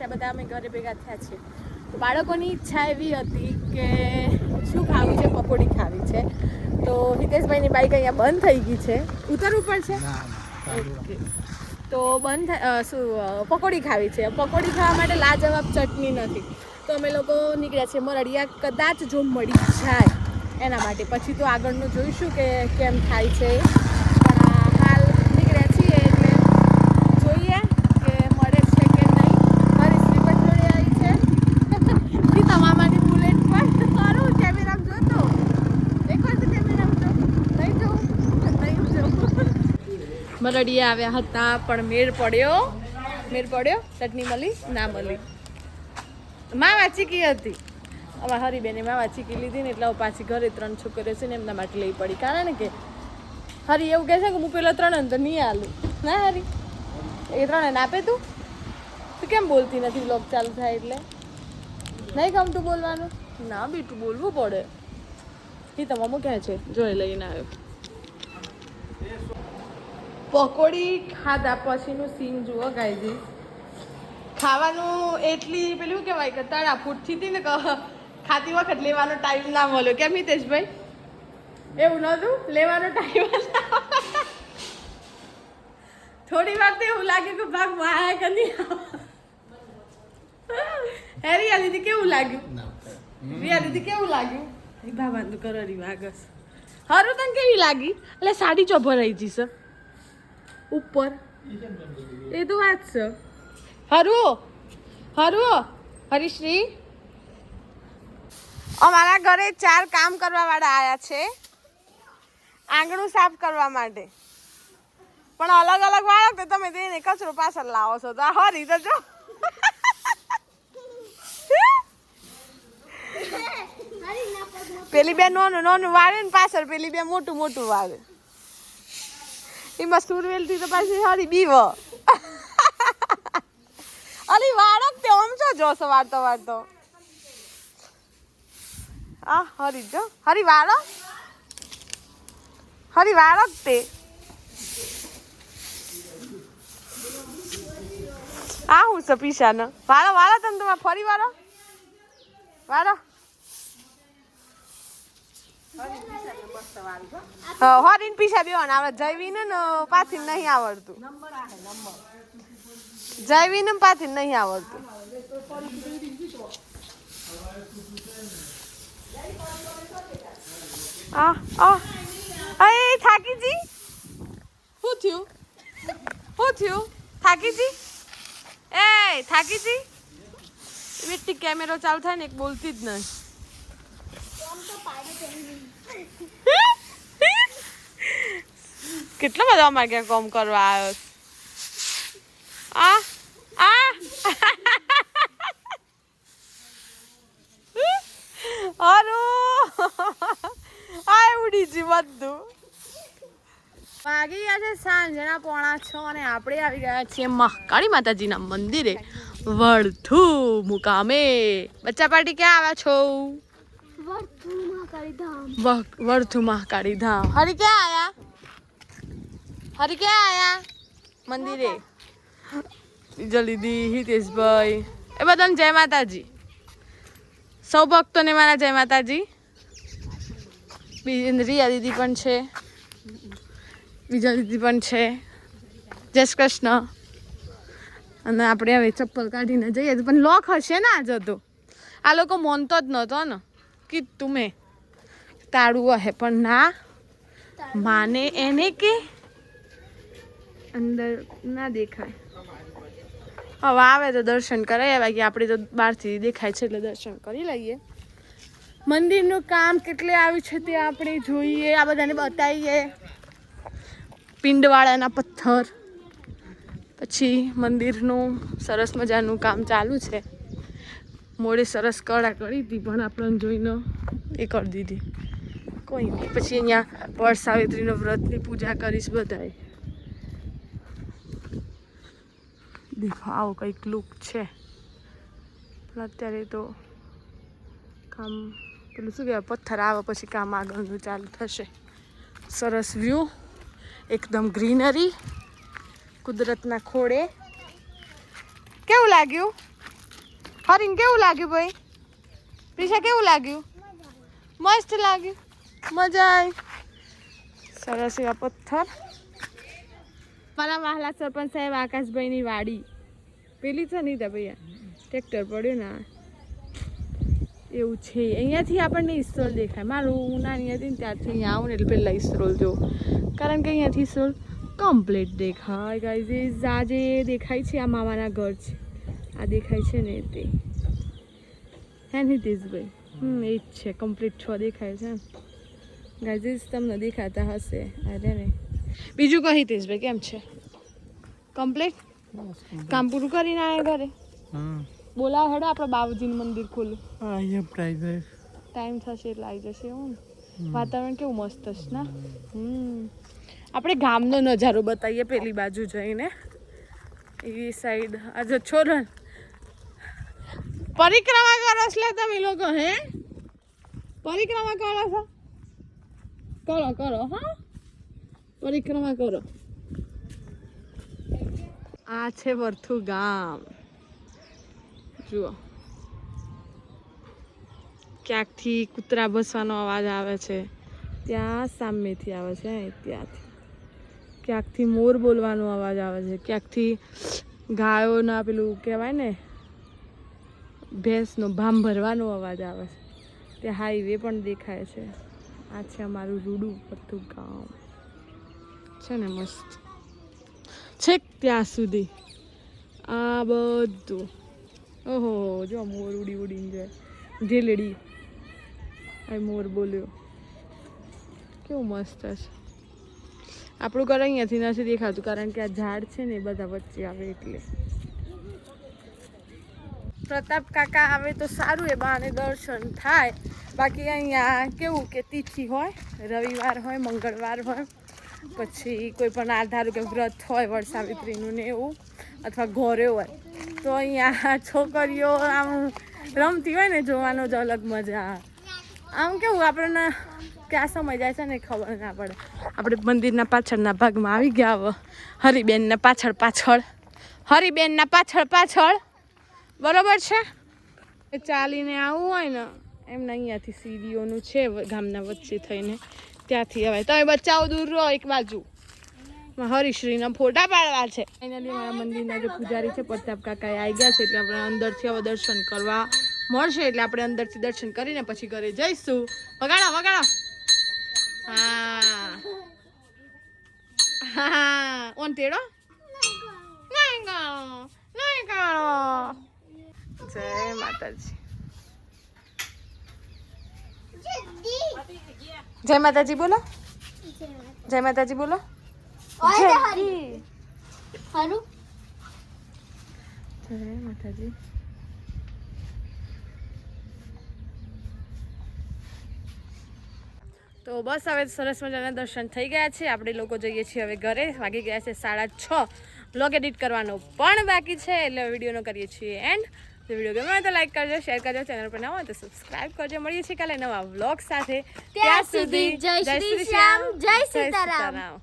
છે બધા અમે ઘરે ભેગા થયા છીએ. તો બાળકોની ઈચ્છા એવી હતી કે શું ખાવું છે, પકોડી ખાવી છે. તો હિતેશભાઈની બાઈક અહીંયા બંધ થઈ ગઈ છે. ઉતરવું પડશે. ઓકે, તો પકોડી ખાવી છે. પકોડી ખાવા માટે લાજવાબ ચટણી નથી, તો અમે લોકો નીકળ્યા છીએ મરડિયા. કદાચ જો મળી જાય એના માટે, પછી તો આગળનું જોઈશું કે કેમ થાય છે. પણ હાલ નીકળ્યા છીએ એટલે જોઈએ કે મળે છે કે નહીં. મારી સ્લીપર જોડે આવી છે તમામાની બુલેટ પર. સારું કેમેરામાં જોતો એકવાર તો કેમેરામાં જો નહીં જો મરડિયા આવ્યા હતા પણ મેળ પડ્યો. ચટણી મળી ના મળી. માવા ચીકી હતી. હવે હરીબેને માવા ચીકી લીધી ને એટલે પાછી ઘરે 3 છોકરીઓ છે ને એમના માટે લઈ પડી. કારણ કે હરી એવું કહે છે કે હું પેલા 3 તો નહીં આલું. ના હરી, એ 3 આપે તું કેમ બોલતી નથી? બ્લોગ ચાલુ થાય એટલે નહીં ગમતું બોલવાનું? ના બેટું, બોલવું પડે. એ તો મમ્મો કહે છે જોઈ લઈને આવ્યો. પકોડી ખાધા પછીનું સીન જુઓ ગાઈઝ. ખાવાનું એટલી પેલું કહેવાય કે તળા ફૂટથી હતી ને ખાતી વખત લેવાનો ટાઈમ ના મળ્યો. કેમ હિતેશભાઈ? એવું નહોતું, લેવાનો ટાઈમ થોડી વાર તો એવું લાગ્યું કે ભાગ માયા કે નહીં. હે રિયા દીદી કેવું લાગ્યું? રિયા દીદી કેવું લાગ્યું? બાબા કરો રી વાગસ. હારું તને કેવી લાગી? એટલે સાડી ચો ભરાઈ જઈશ ઉપર, એ તો વાત છે. હરીશ્રી, અમારા ઘરે 4 કામ કરવા વાળા આયા છે આંગણું સાફ કરવા માટે. પણ અલગ અલગ વાળો તો તમે તેને કચરો પાછળ લાવો છો. તો હરી તો જો પેલી બે નાનું વાળે ને પાછળ પેલી બે મોટું વાળે. એમાં સુરવેલ થી તો પાછી હરી બીવ. અલી વાળક તે આમ છો જોશો વાળતો આ હરી જો હરી વાળક તે આ હું છે પીસા ને વાળો તમે તમારે ફરી વાળો હરીને પીસા બેવાના આવે. જયવીને ને પાછી નહીં આવડતું. જયવીને પાછી નહીં આવડતું. થાકીજી શું થયું? થાકીજી બેટી કેમેરો ચાલુ થાય ને એક બોલતી જ નહીં. કેટલો બધો અમારે ક્યાં કોમ કરવા આવ્યો. ઉડી જી બધું. વાગી ગયા છે સાંજના 5:45 અને આપણે આવી ગયા છીએ મહાકાળી માતાજીના મંદિરે વળથુ મુકામે. બચ્ચા પાર્ટી ક્યાં આવ્યા છો? વળથુ મહાકાળી ધામ. હરી ક્યાં આયા? મંદિરે. જલ્દી હિતેશભાઈ એ બધાને જય માતાજી. સૌ ભક્તોને મારા જય માતાજી. રિયા દીદી પણ છે, બીજા દીદી પણ છે. જય શ્રી કૃષ્ણ. અને આપણે હવે ચપ્પલ કાઢીને જઈએ પણ લોક હશે ને આજ તો. આ લોકો માનતો જ નહોતો ને કીધું મેં તાળું હે પણ ના માને એને કે અંદર ના દેખાય. હવે આવે તો દર્શન કરાય. બાકી આપણે તો બહારથી દેખાય છે એટલે દર્શન કરી લઈએ. મંદિરનું કામ કેટલે આવ્યું છે તે આપણે જોઈએ, આ બધાને બતાવીએ. પિંડવાળાના પથ્થર, પછી મંદિરનું સરસ મજાનું કામ ચાલુ છે. મોડે સરસ કળા કરી હતી પણ આપણને જોઈને એ કરી દીધી. કોઈ નહીં. પછી અહીંયા વડ સાવિત્રીનો વ્રતની પૂજા કરીશ બધાએ. દેખો આવો કંઈક લુક છે. પણ અત્યારે તો કામ પેલું શું કહેવાય પથ્થર આવે પછી કામ આગળનું ચાલુ થશે. સરસ વ્યૂ, એકદમ ગ્રીનરી, કુદરતના ખોળે. કેવું લાગ્યું? હરીને કેવું લાગ્યું ભાઈ? પ્રિશા કેવું લાગ્યું? મસ્ત લાગ્યું, મજા આવી. સરસ એવા પથ્થર. મારા મહાલા સરપંચ સાહેબ આકાશભાઈની વાડી પેલી છે નહીં ભાઈ, ટ્રેક્ટર પડ્યું ને એવું છે. અહીંયાથી આપણને ઇસરોલ દેખાય. મારું હું નાની હતી ને ત્યારથી અહીંયા આવું ને એટલે પહેલાં ઇસરોલ જોઉં, કારણ કે અહીંયાથી ઇસરોલ કમ્પ્લીટ દેખાય. ગાઈઝ આ જે દેખાય છે આ મામાના ઘર છે. આ દેખાય છે ને તે હે નીતિશભાઈ, એ જ છે. કમ્પ્લીટ 6 દેખાય છે ગાઈઝ, તમને દેખાતા હશે. અરે ને બીજું કહી હિતેશભાઈ કેમ છે? કમ્પ્લીટ કામ પૂરું કરીને આવ્યા ઘરે? બોલાવ હેડો આપણે બાબુજીનું મંદિર ખોલું. ટાઈમ થશે એટલે આવી જશે. એવું ને વાતાવરણ કેવું મસ્ત છે ને. આપણે ગામનો નજારો બતાવીએ પેલી બાજુ જઈને. એવી સાઈડ આજે છોરણ પરિક્રમા કરો છો તમે લોકો? હે પરિક્રમા કરો છો? કરો કરો, હા પરિક્રમા કરો. આ છે વર્થુ ગામ. જુઓ ક્યાંકથી કૂતરા ભસવાનો અવાજ આવે છે, ત્યાં સામેથી આવે છે. ત્યાંથી ક્યાંકથી મોર બોલવાનો અવાજ આવે છે, ક્યાંકથી ગાયોના પેલું કહેવાય ને ભેંસનો ભામ ભરવાનો અવાજ આવે છે. ત્યાં હાઈવે પણ દેખાય છે. આ છે અમારું રૂડું વર્થુ ગામ છે ને, મસ્ત છેક ત્યાં સુધી આ બધું. ઓહો જો મોર ઉડી ઉડીને જાય. ઢેલડી આ મોર બોલ્યો, કેવું મસ્ત છે. આપણું ઘર અહીંયાથી નથી દેખાતું કારણ કે આ ઝાડ છે ને એ બધા વચ્ચે આવે એટલે. પ્રતાપ કાકા આવે તો સારું, એ બહાને દર્શન થાય. બાકી અહીંયા કેવું કે તિથિ હોય, રવિવાર હોય, મંગળવાર હોય, પછી કોઈ પણ આધાર કે વ્રત હોય વડસાવિત્રીનું ને એવું, અથવા ઘોરે હોય તો અહીંયા છોકરીઓ આમ રમતી હોય ને જોવાનો જ અલગ મજા આવે. આમ કેવું આપણને ક્યાં સમય જાય છે ને ખબર ના પડે. આપણે મંદિરના પાછળના ભાગમાં આવી ગયા. હવે હરિબેનના પાછળ પાછળ, હરિબેનના પાછળ પાછળ બરોબર છે. ચાલીને આવવું હોય ને એમને અહીંયાથી સીડીઓનું છે ગામના વચ્ચે થઈને, ત્યાંથી હવે તમે બચ્ચાઓ દૂર રહો એક બાજુ. હરિશ્રીના ફોટા પાડવા છે. ફાઇનલી મારા મંદિરના જે પૂજારી છે પ્રતાપ કાકા આવી ગયા છે એટલે આપણે અંદરથી હવે દર્શન કરવા મળશે. એટલે આપણે અંદરથી દર્શન કરીને પછી ઘરે જઈશું. વગાડો વગાડો. હા હા ઓન તેડો નહીં ગાળો નહીં ગાળો. જય માતાજી. જય માતાજી બોલો. જય માતાજી બોલો. જય માતાજી. તો બસ હવે સરસ મજાના દર્શન થઈ ગયા છે. આપણે લોકો જઈએ છીએ હવે ઘરે. વાગી ગયા છે 6:30. વ્લોગ એડિટ કરવાનો પણ બાકી છે એટલે વિડીયોનો કરીએ છીએ એન્ડ. જો વિડીયો ગમે તો લાઈક કરજો, શેર કરજો, ચેનલ પર નવા હોય તો સબસ્ક્રાઇબ કરજો. મળીએ છીએ કાલે નવા વ્લોગ સાથે. ત્યાં સુધી જય શ્રી શ્યામ, જય સીતારામ.